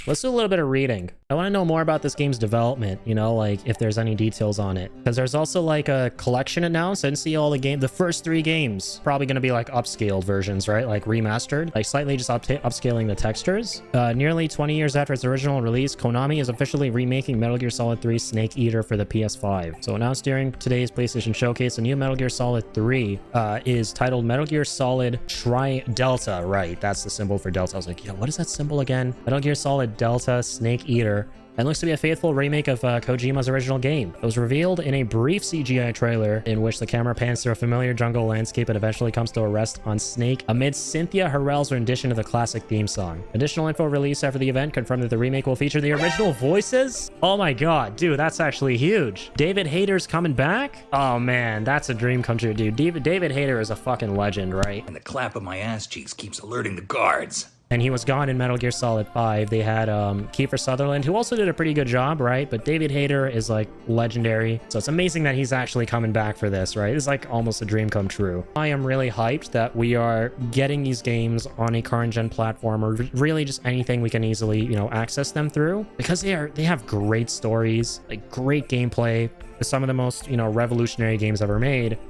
Let's do a little bit of reading. I want to know more about this game's development, you know, like if there's any details on it. Because there's also like a collection announced. I didn't see all the first 3 games. Probably going to be like upscaled versions, right? Like remastered, like slightly just upscaling the textures. Nearly 20 years after its original release, Konami is officially remaking Metal Gear Solid 3 Snake Eater for the PS5. So announced during today's PlayStation Showcase, a new Metal Gear Solid 3 is titled Metal Gear Solid Tri-Delta. Right, that's the symbol for Delta. I was like, yo, what is that symbol again? Metal Gear Solid Delta Snake Eater, and looks to be a faithful remake of Kojima's original game. It was revealed in a brief CGI trailer in which the camera pans through a familiar jungle landscape and eventually comes to a rest on Snake amid Cynthia Harrell's rendition of the classic theme song. Additional info released after the event confirmed that the remake will feature the original voices. Oh my god, dude, that's actually huge. David Hayter's coming back? Oh man, that's a dream come true, dude. David Hayter is a fucking legend, right? And the clap of my ass cheeks keeps alerting the guards. And he was gone in Metal Gear Solid 5. They had Kiefer Sutherland, who also did a pretty good job, right? But David Hayter is like legendary. So it's amazing that he's actually coming back for this, right? It's like almost a dream come true. I am really hyped that we are getting these games on a current gen platform, or really just anything we can easily, you know, access them through, because they have great stories, like great gameplay, some of the most, you know, revolutionary games ever made.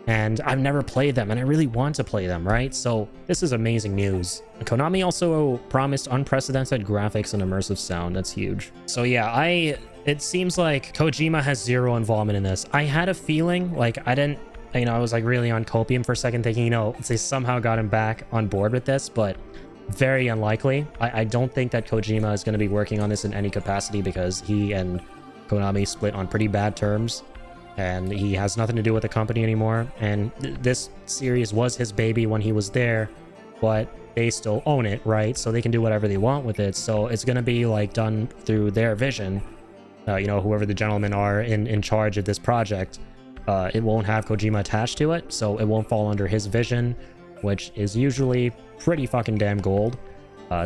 And I've never played them, and I really want to play them, right? So this is amazing news. Konami also promised unprecedented graphics and immersive sound. That's huge. So yeah, it seems like Kojima has zero involvement in this. I had a feeling, like, I was like really on copium for a second, thinking, you know, they somehow got him back on board with this, but very unlikely. I don't think that Kojima is going to be working on this in any capacity, because he and Konami split on pretty bad terms. And he has nothing to do with the company anymore. And this series was his baby when he was there, but they still own it, right? So they can do whatever they want with it. So it's going to be like done through their vision. You know, whoever the gentlemen are in charge of this project, it won't have Kojima attached to it. So it won't fall under his vision, which is usually pretty fucking damn gold.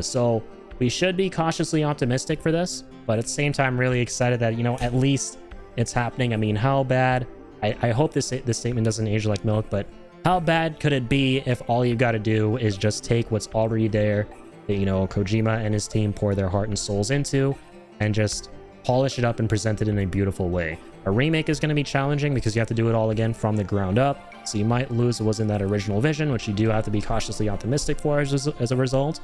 So we should be cautiously optimistic for this, but at the same time, really excited that, you know, at least it's happening. I mean, how bad, I hope this statement doesn't age like milk, but how bad could it be if all you got to do is just take what's already there that, you know, Kojima and his team pour their heart and souls into, and just polish it up and present it in a beautiful way. A remake is going to be challenging because you have to do it all again from the ground up, so you might lose what was in that original vision, which you do have to be cautiously optimistic for as a result.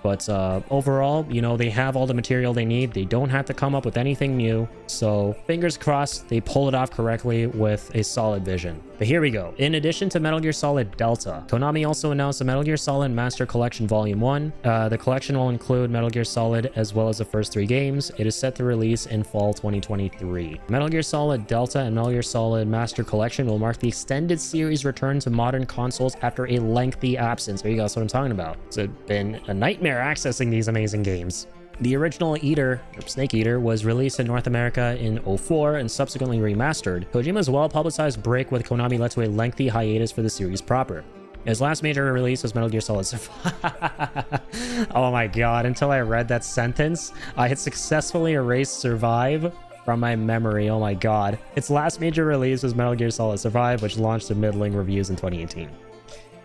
But overall, you know, they have all the material they need. They don't have to come up with anything new. So fingers crossed they pull it off correctly with a solid vision. But here we go. In addition to Metal Gear Solid Delta, Konami also announced the Metal Gear Solid Master Collection Volume 1. The collection will include Metal Gear Solid as well as the first 3 games. It is set to release in fall 2023. Metal Gear Solid Delta and Metal Gear Solid Master Collection will mark the extended series return to modern consoles after a lengthy absence. There you go, that's what I'm talking about. It's been a nightmare accessing these amazing games. The original Snake Eater, was released in North America in 2004 and subsequently remastered. Kojima's well-publicized break with Konami led to a lengthy hiatus for the series proper. His last major release was Metal Gear Solid Survive. Oh my god, until I read that sentence, I had successfully erased Survive from my memory. Oh my god. Its last major release was Metal Gear Solid Survive, which launched to middling reviews in 2018.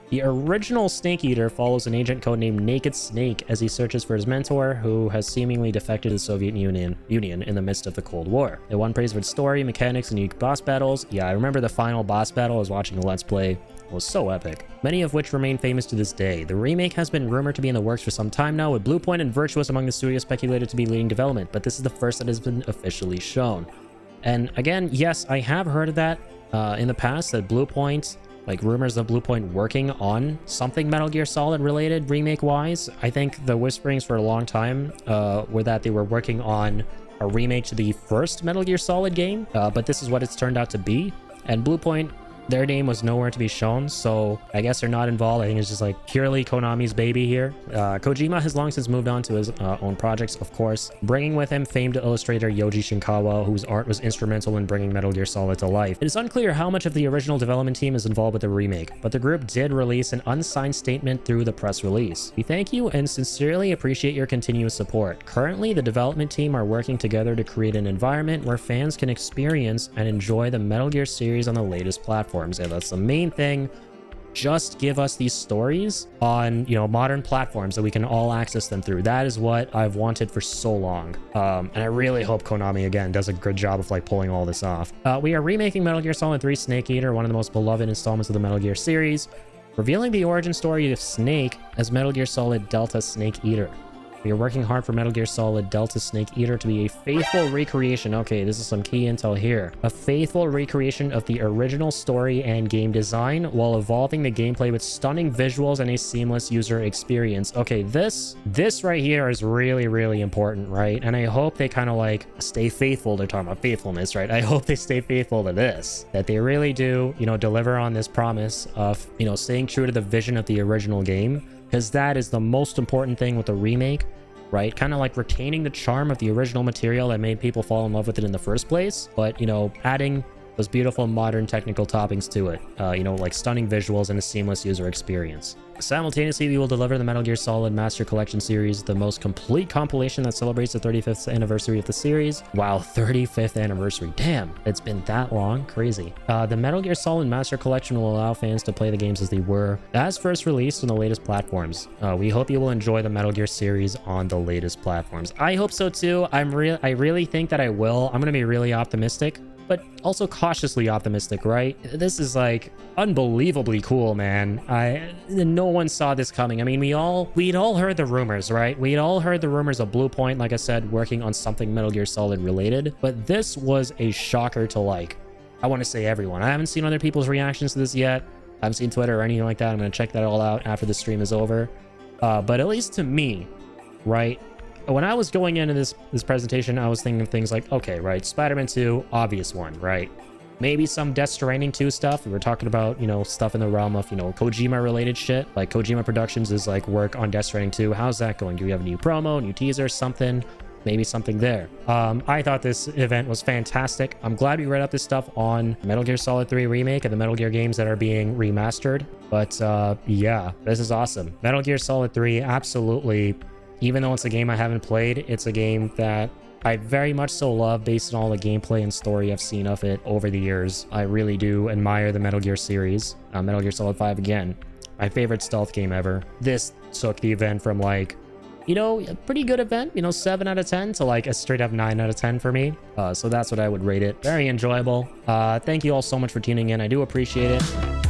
The original Snake Eater follows an agent codenamed Naked Snake as he searches for his mentor, who has seemingly defected to the Soviet Union in the midst of the Cold War. It won praise for its story, mechanics, and unique boss battles. Yeah, I remember the final boss battle I was watching a Let's Play. It was so epic. Many of which remain famous to this day. The remake has been rumored to be in the works for some time now, with Bluepoint and Virtuous among the studios speculated to be leading development, but this is the first that has been officially shown. And again, yes, I have heard of that in the past, that Bluepoint, like rumors of Bluepoint working on something Metal Gear Solid related remake wise. I think the whisperings for a long time were that they were working on a remake to the first Metal Gear Solid game, but this is what it's turned out to be. And Bluepoint, their name was nowhere to be shown, so I guess they're not involved. I think it's just like purely Konami's baby here. Kojima has long since moved on to his own projects, of course, bringing with him famed illustrator Yoji Shinkawa, whose art was instrumental in bringing Metal Gear Solid to life. It is unclear how much of the original development team is involved with the remake, but the group did release an unsigned statement through the press release. We thank you and sincerely appreciate your continuous support. Currently, the development team are working together to create an environment where fans can experience and enjoy the Metal Gear series on the latest platforms. And that's the main thing Just give us these stories on, you know, modern platforms that we can all access them through. That is what I've wanted for so long. And I really hope Konami, again, does a good job of like pulling all this off. We are remaking Metal Gear Solid 3 Snake Eater, one of the most beloved installments of the Metal Gear series, revealing the origin story of Snake as Metal Gear Solid Delta Snake Eater. We are working hard for Metal Gear Solid Delta Snake Eater to be a faithful recreation. Okay, this is some key intel here. A faithful recreation of the original story and game design while evolving the gameplay with stunning visuals and a seamless user experience. Okay, this right here is really, really important, right? And I hope they kind of like stay faithful. They're talking about faithfulness, right? I hope they stay faithful to this. That they really do, you know, deliver on this promise of, you know, staying true to the vision of the original game. Because that is the most important thing with the remake, right? Kind of like retaining the charm of the original material that made people fall in love with it in the first place, but, you know, adding those beautiful modern technical toppings to it, you know, like stunning visuals and a seamless user experience. Simultaneously, we will deliver the Metal Gear Solid Master Collection series, the most complete compilation that celebrates the 35th anniversary of the series. Wow, 35th anniversary. Damn, it's been that long. Crazy. The Metal Gear Solid Master Collection will allow fans to play the games as they were, as first released on the latest platforms. We hope you will enjoy the Metal Gear series on the latest platforms. I hope so too. I really think that I will. I'm going to be really optimistic, but also cautiously optimistic, right? This is like unbelievably cool, man. No one saw this coming. I mean, we'd all heard the rumors, right? We'd all heard the rumors of Blue Point, like I said, working on something Metal Gear Solid related, but this was a shocker to, like, I want to say everyone. I haven't seen other people's reactions to this yet. I haven't seen Twitter or anything like that. I'm going to check that all out after the stream is over. But at least to me, right? When I was going into this presentation, I was thinking things like, okay, right, Spider-Man 2, obvious one, right? Maybe some Death Stranding 2 stuff. We were talking about, you know, stuff in the realm of, you know, Kojima-related shit. Like, Kojima Productions is, like, work on Death Stranding 2. How's that going? Do we have a new promo, new teaser, something? Maybe something there. I thought this event was fantastic. I'm glad we read up this stuff on Metal Gear Solid 3 Remake and the Metal Gear games that are being remastered. But, yeah, this is awesome. Metal Gear Solid 3, absolutely. Even though it's a game I haven't played, it's a game that I very much so love based on all the gameplay and story I've seen of it over the years. I really do admire the Metal Gear series. Metal Gear Solid 5 again, my favorite stealth game ever. This took the event from, like, you know, a pretty good event, you know, 7 out of 10 to like a straight up 9 out of 10 for me. So that's what I would rate it. Very enjoyable. Thank you all so much for tuning in. I do appreciate it.